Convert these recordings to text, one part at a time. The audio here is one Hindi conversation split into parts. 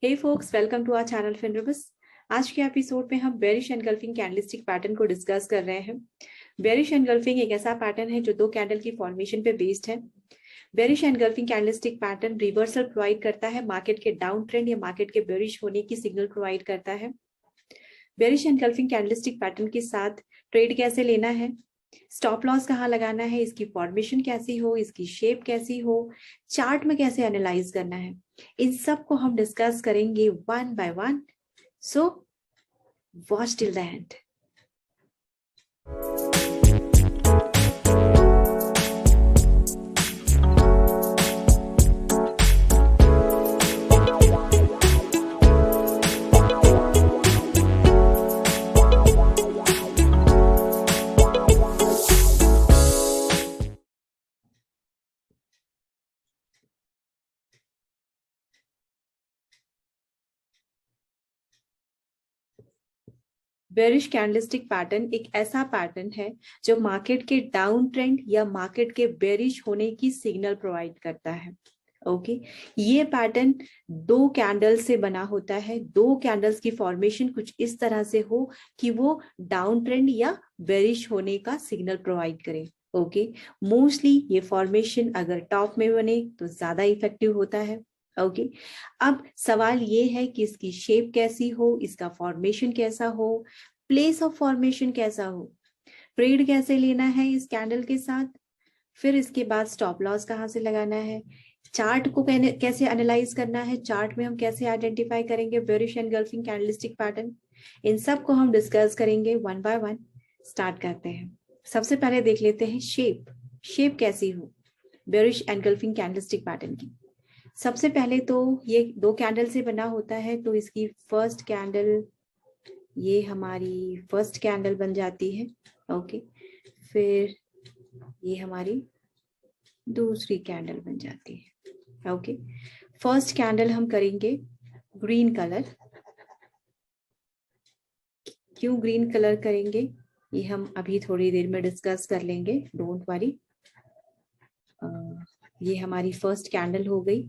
Hey folks, welcome to our channel Finerbus. आज के एपिसोड में हम बेरिश एनगल्फिंग कैंडलस्टिक पैटर्न को डिस्कस कर रहे हैं। बेरिश एनगल्फिंग एक ऐसा पैटर्न है जो दो कैंडल की फॉर्मेशन पे बेस्ड है। Bearish engulfing candlestick pattern reversal provide करता है, मार्केट के डाउन ट्रेंड या मार्केट के बेरिश होने की सिग्नल प्रोवाइड करता है। बेरिश एनगल्फिंग कैंडलस्टिक पैटर्न के साथ ट्रेड कैसे लेना है, स्टॉप लॉस कहाँ लगाना है, इसकी फॉर्मेशन कैसी हो, इसकी शेप कैसी हो, चार्ट में कैसे एनालाइज करना है, इन सब को हम डिस्कस करेंगे one by one. So watch till the end. Bearish candlestick pattern एक ऐसा पैटर्न है जो मार्केट के डाउन ट्रेंड या मार्केट के बेरिश होने की सिग्नल प्रोवाइड करता है। ओके ये पैटर्न दो कैंडल से बना होता है। दो कैंडल्स की फॉर्मेशन कुछ इस तरह से हो कि वो डाउन ट्रेंड या बेरिश होने का सिग्नल प्रोवाइड करे। ओके मोस्टली ये फॉर्मेशन अगर टॉप में बने तो ज्यादा इफेक्टिव होता है। ओके अब सवाल ये है कि इसकी शेप कैसी हो, इसका फॉर्मेशन कैसा हो, प्लेस ऑफ फॉर्मेशन कैसा हो, ट्रेड कैसे लेना है इस कैंडल के साथ, फिर इसके बाद स्टॉप लॉस कहाँ से लगाना है, चार्ट को कैसे एनालाइज करना है, चार्ट में हम कैसे आइडेंटिफाई करेंगे बेरिश एनगल्फिंग कैंडलस्टिक पैटर्न, इन सब को हम डिस्कस करेंगे वन बाय वन। स्टार्ट करते हैं। सबसे पहले देख लेते हैं शेप कैसी हो बेरिश एनगल्फिंग कैंडलस्टिक पैटर्न की। सबसे पहले तो ये दो कैंडल से बना होता है, तो इसकी फर्स्ट कैंडल, ये हमारी फर्स्ट कैंडल बन जाती है। ओके फिर ये हमारी दूसरी कैंडल बन जाती है। ओके फर्स्ट कैंडल हम करेंगे ग्रीन कलर। क्यों ग्रीन कलर करेंगे ये हम अभी थोड़ी देर में डिस्कस कर लेंगे, डोंट वरी। ये हमारी फर्स्ट कैंडल हो गई,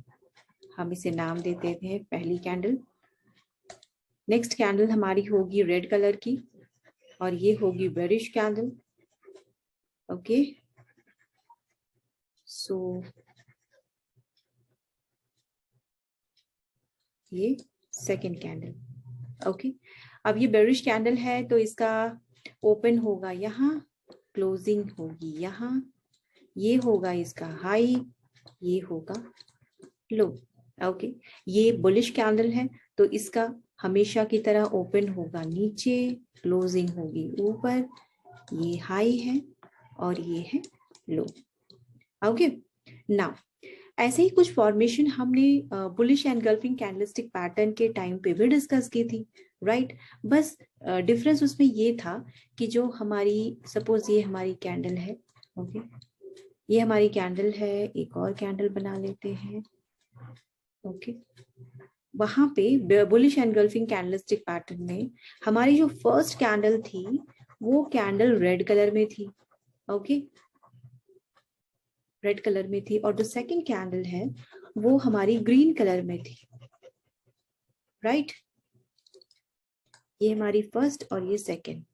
हम इसे नाम देते थे पहली कैंडल। नेक्स्ट कैंडल हमारी होगी रेड कलर की और ये होगी बेरिश कैंडल। ओके सो ये सेकंड कैंडल। ओके अब ये बेरिश कैंडल है तो इसका ओपन होगा यहाँ, क्लोजिंग होगी यहाँ, ये होगा इसका हाई, ये होगा लो। ओके ये बुलिश कैंडल है तो इसका हमेशा की तरह ओपन होगा नीचे, क्लोजिंग होगी ऊपर, ये हाई है और ये है लो। ओके नाउ ऐसे ही कुछ फॉर्मेशन हमने बुलिश एनगल्फिंग कैंडलस्टिक पैटर्न के टाइम पे भी डिस्कस की थी, राइट बस डिफरेंस उसमें ये था कि जो हमारी सपोज ये हमारी कैंडल है। ओके ये हमारी कैंडल है, एक और कैंडल बना लेते हैं। ओके वहां पे बुलिश एनगल्फिंग कैंडलस्टिक पैटर्न में हमारी जो फर्स्ट कैंडल थी वो कैंडल रेड कलर में थी। ओके रेड कलर में थी और जो सेकंड कैंडल है वो हमारी ग्रीन कलर में थी, राइट ये हमारी फर्स्ट और ये सेकंड।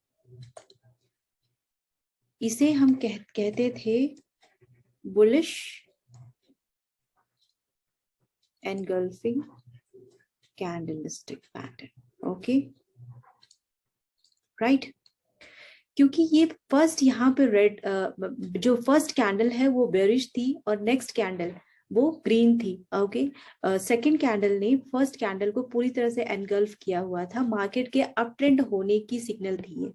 इसे हम कहते थे bullish engulfing candlestick pattern. Okay right क्योंकि ये फर्स्ट यहाँ पे रेड जो फर्स्ट कैंडल है वो बेरिश थी और नेक्स्ट कैंडल वो ग्रीन थी। ओके सेकंड कैंडल ने फर्स्ट कैंडल को पूरी तरह से एनगल्फ किया हुआ था, मार्केट के अप ट्रेंड होने की सिग्नल थी ये।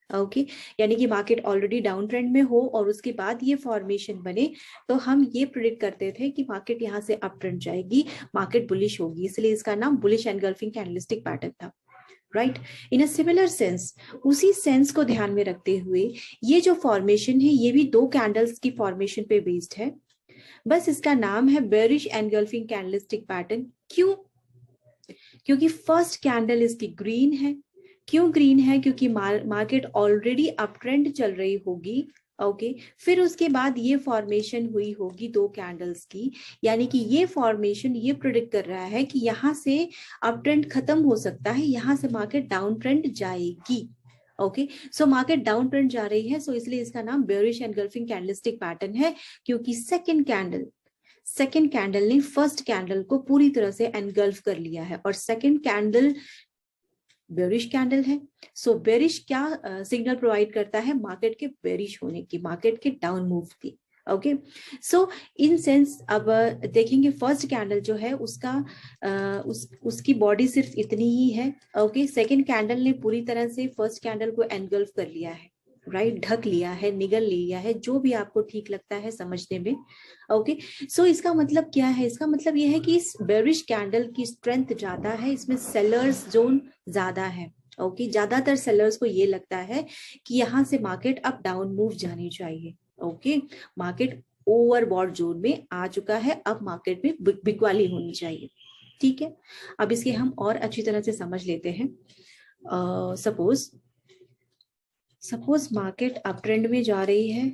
ओके यानी कि मार्केट ऑलरेडी डाउन ट्रेंड में हो और उसके बाद ये फॉर्मेशन बने तो हम ये प्रिडिक्ट करते थे कि मार्केट यहाँ से अप ट्रेंड जाएगी, मार्केट बुलिश होगी, इसलिए इसका नाम बुलिश एनगल्फिंग कैंडलस्टिक पैटर्न था, right in a similar sense. उसी सेंस को ध्यान में रखते हुए ये जो फॉर्मेशन है ये भी दो कैंडल्स की फॉर्मेशन पे बेस्ड है, बस इसका नाम है बेरिश एनगल्फिंग कैंडलस्टिक पैटर्न। क्यों? क्योंकि फर्स्ट कैंडल इसकी ग्रीन है। क्यों ग्रीन है? क्योंकि मार्केट ऑलरेडी अप ट्रेंड चल रही होगी। ओके फिर उसके बाद ये फॉर्मेशन हुई होगी 2 कैंडल्स की, यानी कि ये फॉर्मेशन ये प्रेडिक्ट कर रहा है कि यहाँ से अप ट्रेंड खत्म हो सकता है, यहाँ से मार्केट डाउन ट्रेंड जाएगी। Okay so market down trend जा रही है, सो इसलिए इसका नाम बेयरिश एनगल्फिंग कैंडलस्टिक पैटर्न है, क्योंकि सेकंड कैंडल ने फर्स्ट कैंडल को पूरी तरह से एनगल्फ कर लिया है, और सेकंड कैंडल बेरिश कैंडल है। सो बेरिश क्या सिग्नल प्रोवाइड करता है? मार्केट के बेरिश होने की, मार्केट के डाउन मूव की। ओके सो इन सेंस अब देखेंगे फर्स्ट कैंडल जो है उसका उसकी बॉडी सिर्फ इतनी ही है। ओके सेकंड कैंडल ने पूरी तरह से फर्स्ट कैंडल को एनगल्फ कर लिया है, राइट, ढक लिया है, निगल लिया है, जो भी आपको ठीक लगता है समझने में। ओके सो इसका मतलब क्या है? इसका मतलब यह है कि इस बेरिश कैंडल की स्ट्रेंथ ज्यादा है, इसमें सेलर्स जोन ज्यादा है। ओके ज्यादातर सेलर्स को ये लगता है कि यहाँ से मार्केट अप डाउन मूव जानी चाहिए। ओके मार्केट ओवरबॉट जोन में आ चुका है, अब मार्केट में बिकवाली होनी चाहिए। ठीक है, अब इसके हम और अच्छी तरह से समझ लेते हैं। सपोज मार्केट अप ट्रेंड में जा रही है।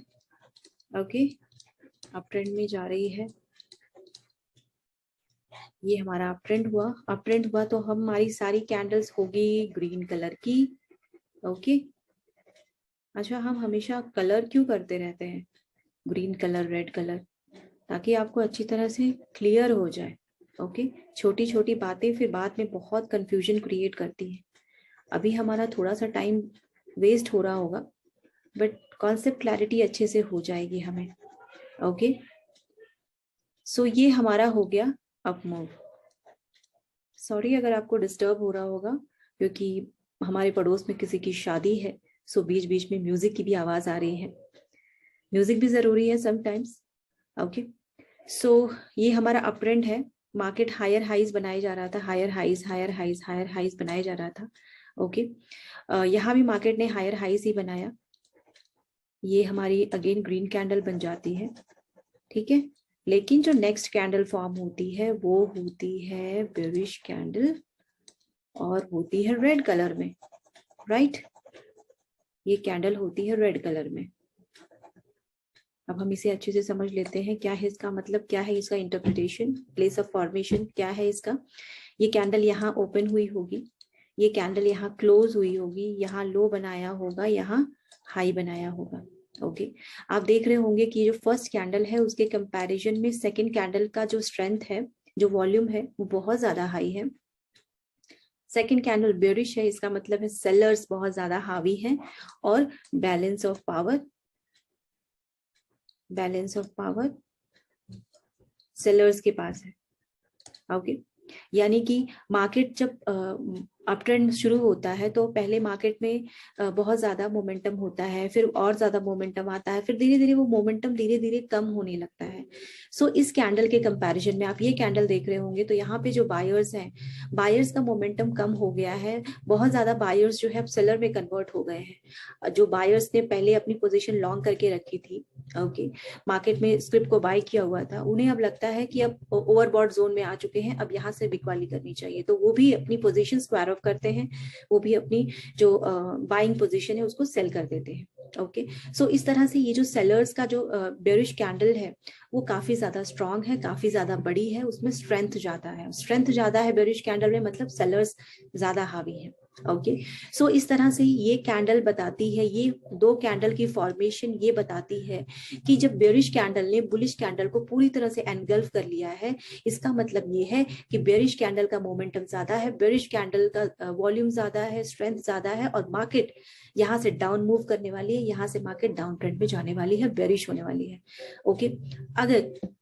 ओके अप ट्रेंड में जा रही है, ये हमारा अप ट्रेंड हुआ तो हमारी सारी कैंडल्स होगी ग्रीन कलर की। ओके अच्छा, हम हमेशा कलर क्यों करते रहते हैं, ग्रीन कलर, रेड कलर? ताकि आपको अच्छी तरह से क्लियर हो जाए। ओके छोटी छोटी बातें फिर बाद में बहुत कंफ्यूजन क्रिएट करती हैं। अभी हमारा थोड़ा सा टाइम वेस्ट हो रहा होगा, बट कॉन्सेप्ट क्लैरिटी अच्छे से हो जाएगी हमें। ओके सो ये हमारा हो गया अप मूव। सॉरी अगर आपको डिस्टर्ब हो रहा होगा, क्योंकि हमारे पड़ोस में किसी की शादी है, सो बीच बीच में म्यूजिक की भी आवाज आ रही है। म्यूजिक भी जरूरी है समटाइम्स। ओके सो ये हमारा अप ट्रेंड है, मार्केट हायर हाइज बनाया जा रहा था, हायर हाइज बनाया जा रहा था। ओके यहाँ भी मार्केट ने हायर हाइज ही बनाया, ये हमारी अगेन ग्रीन कैंडल बन जाती है। ठीक है, लेकिन जो नेक्स्ट कैंडल फॉर्म होती है वो होती है बेरिश कैंडल, और होती है रेड कलर में, राइट, ये कैंडल होती है रेड कलर में। अब हम इसे अच्छे से समझ लेते हैं, क्या है इसका मतलब, क्या है इसका इंटरप्रिटेशन, प्लेस ऑफ फॉर्मेशन क्या है इसका। ये कैंडल यहाँ ओपन हुई होगी, ये कैंडल यहाँ क्लोज हुई होगी, यहाँ लो बनाया होगा, यहाँ हाई बनाया होगा। ओके आप देख रहे होंगे कि जो फर्स्ट कैंडल है उसके कंपैरिजन में सेकंड कैंडल का जो स्ट्रेंथ है, जो वॉल्यूम है, वो बहुत ज्यादा हाई है। सेकंड कैंडल बेरिश है, इसका मतलब है सेलर्स बहुत ज्यादा हावी हैं, और बैलेंस ऑफ पावर सेलर्स के पास है। ओके यानी कि मार्केट जब अप ट्रेंड शुरू होता है तो पहले मार्केट में बहुत ज्यादा मोमेंटम होता है, फिर और ज्यादा मोमेंटम आता है, फिर धीरे धीरे वो मोमेंटम धीरे धीरे कम होने लगता है। सो इस कैंडल के कंपैरिजन में आप ये कैंडल देख रहे होंगे तो यहाँ पे जो बायर्स हैं, बायर्स का मोमेंटम कम हो गया है, बहुत ज्यादा बायर्स जो है अब सेलर में कन्वर्ट हो गए हैं। जो बायर्स ने पहले अपनी पोजिशन लॉन्ग करके रखी थी, ओके मार्केट में स्क्रिप्ट को बाय किया हुआ था, उन्हें अब लगता है कि अब ओवरबॉट जोन में आ चुके हैं, अब यहाँ से बिकवाली करनी चाहिए, तो वो भी अपनी पोजीशन स्क्वायर ऑफ करते हैं, वो भी अपनी जो बाइंग पोजीशन है उसको सेल कर देते हैं। ओके सो इस तरह से ये जो सेलर्स का जो बेरिश कैंडल है वो काफी ज्यादा स्ट्रांग है, काफी ज्यादा बड़ी है, उसमें स्ट्रेंथ ज्यादा है बेरिश कैंडल में, मतलब सेलर्स ज्यादा हावी है। ओके सो इस तरह से ये कैंडल बताती है, ये 2 कैंडल की फॉर्मेशन ये बताती है कि जब बेरिश कैंडल ने बुलिश कैंडल को पूरी तरह से एनगल्फ कर लिया है, इसका मतलब ये है कि बेरिश कैंडल का मोमेंटम ज्यादा है, बेरिश कैंडल का वॉल्यूम ज्यादा है, स्ट्रेंथ ज्यादा है, और मार्केट यहाँ से डाउन मूव करने वाली है, यहाँ से मार्केट डाउन ट्रेंड में जाने वाली है, बेरिश होने वाली है। ओके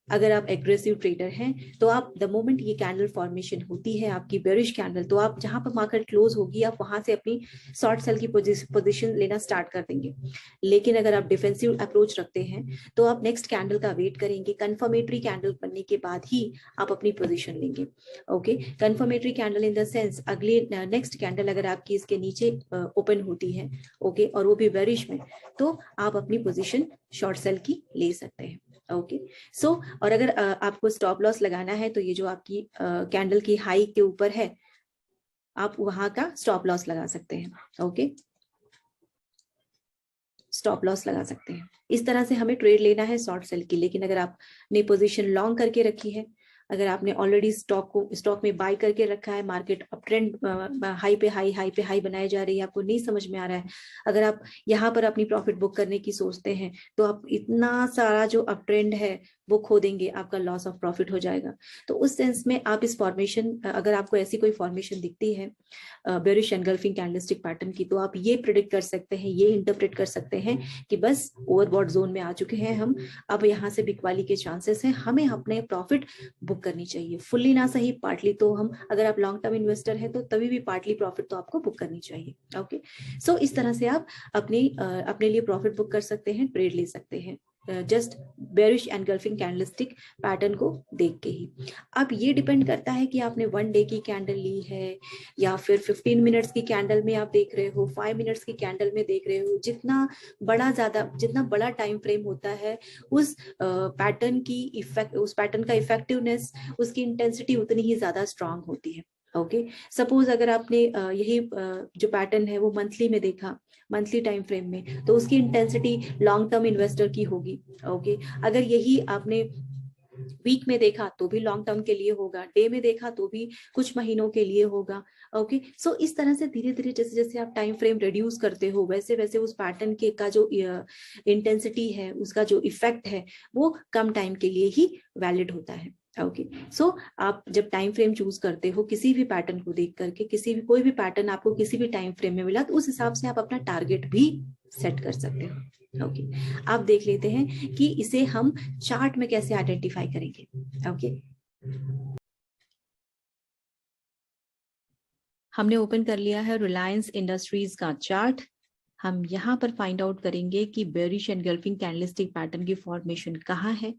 अगर आप एग्रेसिव ट्रेडर हैं तो आप द मोमेंट ये कैंडल फॉर्मेशन होती है आपकी बेरिश कैंडल, तो आप जहां पर मार्केट क्लोज होगी आप वहां से अपनी शॉर्ट सेल की पोजीशन लेना स्टार्ट कर देंगे। लेकिन अगर आप डिफेंसिव अप्रोच रखते हैं तो आप नेक्स्ट कैंडल का वेट करेंगे, कंफर्मेटरी कैंडल बनने के बाद ही आप अपनी पोजीशन लेंगे। Okay confirmatory candle in the sense अगले नेक्स्ट कैंडल अगर आपकी इसके नीचे ओपन होती है, ओके और वो भी बेरिश में, तो आप अपनी पोजीशन शॉर्ट सेल की ले सकते हैं। ओके सो और अगर आपको स्टॉप लॉस लगाना है तो ये जो आपकी कैंडल की हाई के ऊपर है, आप वहां का स्टॉप लॉस लगा सकते हैं। ओके स्टॉप लॉस लगा सकते हैं। इस तरह से हमें ट्रेड लेना है शॉर्ट सेल की। लेकिन अगर आपने पोजीशन लॉन्ग करके रखी है, अगर आपने ऑलरेडी स्टॉक में बाय करके रखा है, मार्केट अप ट्रेंड हाई पे हाई बनाए जा रही है, आपको नहीं समझ में आ रहा है, अगर आप यहाँ पर अपनी प्रॉफिट बुक करने की सोचते हैं, तो आप इतना सारा जो अप ट्रेंड है वो खो देंगे, आपका लॉस ऑफ प्रॉफिट हो जाएगा। तो उस सेंस में आप इस फॉर्मेशन, अगर आपको ऐसी कोई फॉर्मेशन दिखती है बेरिश एनगल्फिंग कैंडलस्टिक पैटर्न की, तो आप ये प्रिडिक्ट कर सकते हैं, ये इंटरप्रेट कर सकते हैं कि बस ओवरबॉट जोन में आ चुके हैं हम, अब यहाँ से बिकवाली के चांसेस हैं, हमें अपने प्रॉफिट बुक करनी चाहिए। फुल्ली ना सही, पार्टली तो हम, अगर आप लॉन्ग टर्म इन्वेस्टर है तो तभी भी पार्टली प्रॉफिट तो आपको बुक करनी चाहिए। ओके, सो इस तरह से आप अपने लिए प्रॉफिट बुक कर सकते हैं, ट्रेड ले सकते हैं just bearish engulfing candlestick pattern को देख के ही। अब ये डिपेंड करता है कि आपने 1 डे की कैंडल ली है या फिर 15 मिनट्स की कैंडल में आप देख रहे हो, 5 मिनट्स की कैंडल में देख रहे हो। जितना बड़ा टाइम फ्रेम होता है, उस पैटर्न का इफेक्टिवनेस, उसकी इंटेंसिटी उतनी ही ज्यादा स्ट्रांग होती है। ओके, सपोज अगर आपने यही जो पैटर्न है वो मंथली में देखा, मंथली टाइम फ्रेम में, तो उसकी इंटेंसिटी लॉन्ग टर्म इन्वेस्टर की होगी। ओके, अगर यही आपने वीक में देखा तो भी लॉन्ग टर्म के लिए होगा, डे में देखा तो भी कुछ महीनों के लिए होगा। ओके, सो इस तरह से धीरे धीरे जैसे जैसे आप टाइम फ्रेम रिड्यूस करते हो, वैसे वैसे उस पैटर्न के का जो इंटेंसिटी है, उसका जो इफेक्ट है, वो कम टाइम के लिए ही वैलिड होता है। ओके, सो आप जब टाइम फ्रेम चूज करते हो किसी भी पैटर्न को देख करके, कोई भी पैटर्न आपको किसी भी टाइम फ्रेम में मिला, तो उस हिसाब से आप अपना टारगेट भी सेट कर सकते हो। ओके, आप देख लेते हैं कि इसे हम चार्ट में कैसे आइडेंटिफाई करेंगे। ओके, हमने ओपन कर लिया है रिलायंस इंडस्ट्रीज का चार्ट। हम यहाँ पर फाइंड आउट करेंगे कि बेरिश एनगल्फिंग कैंडलस्टिक पैटर्न की फॉर्मेशन कहाँ है।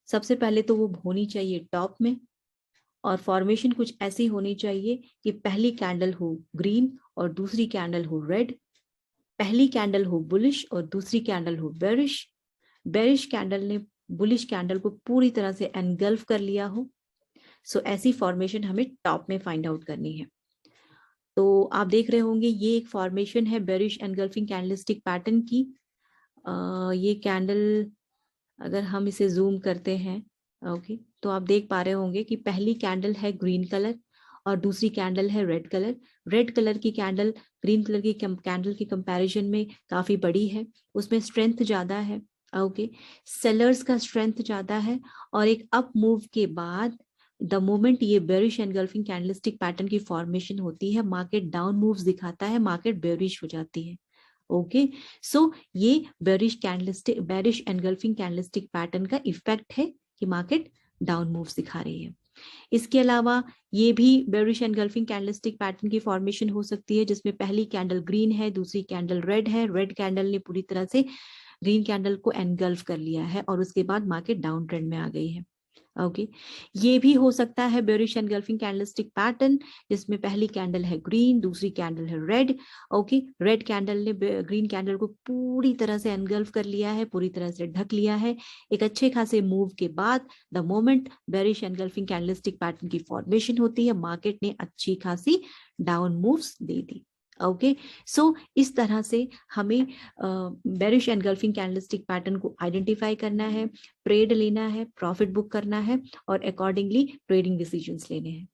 सबसे पहले तो वो होनी चाहिए टॉप में, और फॉर्मेशन कुछ ऐसी होनी चाहिए कि पहली कैंडल हो ग्रीन और दूसरी कैंडल हो रेड, पहली कैंडल हो बुलिश और दूसरी कैंडल हो बेरिश, बेरिश कैंडल ने बुलिश कैंडल को पूरी तरह से एनगल्फ कर लिया हो। सो ऐसी फॉर्मेशन हमें टॉप में फाइंड आउट करनी है। तो आप देख रहे होंगे ये एक फॉर्मेशन है बेरिश एनगल्फिंग कैंडलस्टिक पैटर्न की। ये कैंडल अगर हम इसे जूम करते हैं, ओके, तो आप देख पा रहे होंगे कि पहली कैंडल है ग्रीन कलर और दूसरी कैंडल है रेड कलर। रेड कलर की कैंडल ग्रीन कलर की कैंडल के कंपैरिजन में काफी बड़ी है, उसमें स्ट्रेंथ ज्यादा है। ओके, सेलर्स का स्ट्रेंथ ज्यादा है, और एक अप मूव के बाद द मोमेंट ये बेरिश एनगल्फिंग कैंडलस्टिक पैटर्न की फॉर्मेशन होती है, मार्केट डाउन मूव्स दिखाता है, मार्केट बेरिश हो जाती है। ओके, सो ये बेरिश एनगल्फिंग कैंडलस्टिक पैटर्न का इफेक्ट है कि मार्केट डाउन मूव्स दिखा रही है। इसके अलावा ये भी बेरिश एनगल्फिंग कैंडलस्टिक पैटर्न की फॉर्मेशन हो सकती है जिसमें पहली कैंडल ग्रीन है, दूसरी कैंडल रेड है, रेड कैंडल ने पूरी तरह से ग्रीन कैंडल को एनगल्फ कर लिया है और उसके बाद मार्केट डाउन ट्रेंड में आ गई है। ओके, ये भी हो सकता है बेरिश एनगल्फिंग कैंडलस्टिक पैटर्न जिसमें पहली कैंडल है ग्रीन, दूसरी कैंडल है रेड। ओके, रेड कैंडल ने ग्रीन कैंडल को पूरी तरह से एनगल्फ कर लिया है, पूरी तरह से ढक लिया है। एक अच्छे खासे मूव के बाद the moment bearish engulfing candlestick pattern की फॉर्मेशन होती है, मार्केट ने अच्छी खासी डाउन मूव्स दे दी। ओके, सो इस तरह से हमें बेरिश एनगल्फिंग कैंडलस्टिक पैटर्न को आइडेंटिफाई करना है, ट्रेड लेना है, प्रॉफिट बुक करना है और अकॉर्डिंगली ट्रेडिंग डिसीजंस लेने हैं।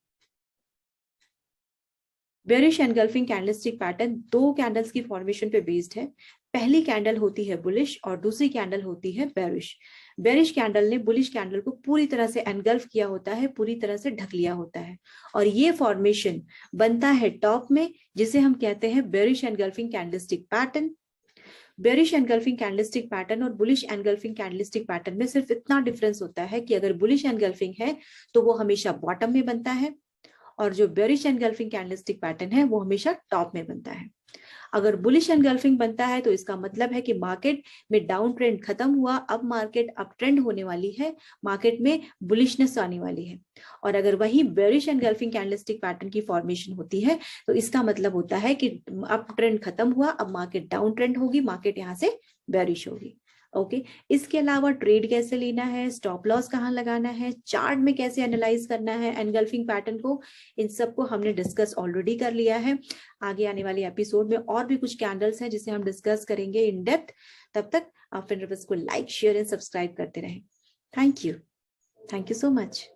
Bearish engulfing candlestick pattern 2 candles की फॉर्मेशन पे बेस्ड है। पहली कैंडल होती है बुलिश और दूसरी कैंडल होती है बेरिश। बेरिश कैंडल ने बुलिश कैंडल को पूरी तरह से एनगल्फ किया होता है, पूरी तरह से ढक लिया होता है, और ये फॉर्मेशन बनता है टॉप में, जिसे हम कहते हैं bearish engulfing candlestick pattern. Bearish engulfing candlestick pattern और बुलिश एनगल्फिंग कैंडलस्टिक पैटर्न में सिर्फ इतना डिफरेंस होता है कि अगर बुलिश एनगल्फिंग है तो वो हमेशा बॉटम में बनता है, और जो बेरिश एनगल्फिंग कैंडलस्टिक पैटर्न है वो हमेशा टॉप में बनता है। अगर बुलिश एनगल्फिंग बनता है तो इसका मतलब है कि मार्केट में डाउन ट्रेंड खत्म हुआ, अब मार्केट अप ट्रेंड होने वाली है, मार्केट में बुलिशनेस आने वाली है। और अगर वही बेरिश एनगल्फिंग कैंडलस्टिक पैटर्न की फॉर्मेशन होती है तो इसका मतलब होता है कि अप ट्रेंड खत्म हुआ, अब मार्केट डाउन ट्रेंड होगी, मार्केट यहाँ से बेरिश होगी। ओके इसके अलावा ट्रेड कैसे लेना है, स्टॉप लॉस कहाँ लगाना है, चार्ट में कैसे एनालाइज करना है एनगल्फिंग पैटर्न को, इन सबको हमने डिस्कस ऑलरेडी कर लिया है। आगे आने वाले एपिसोड में और भी कुछ कैंडल्स हैं जिसे हम डिस्कस करेंगे इन डेप्थ। तब तक आप फिनरविज को लाइक, शेयर एंड सब्सक्राइब करते रहें। Thank you so much.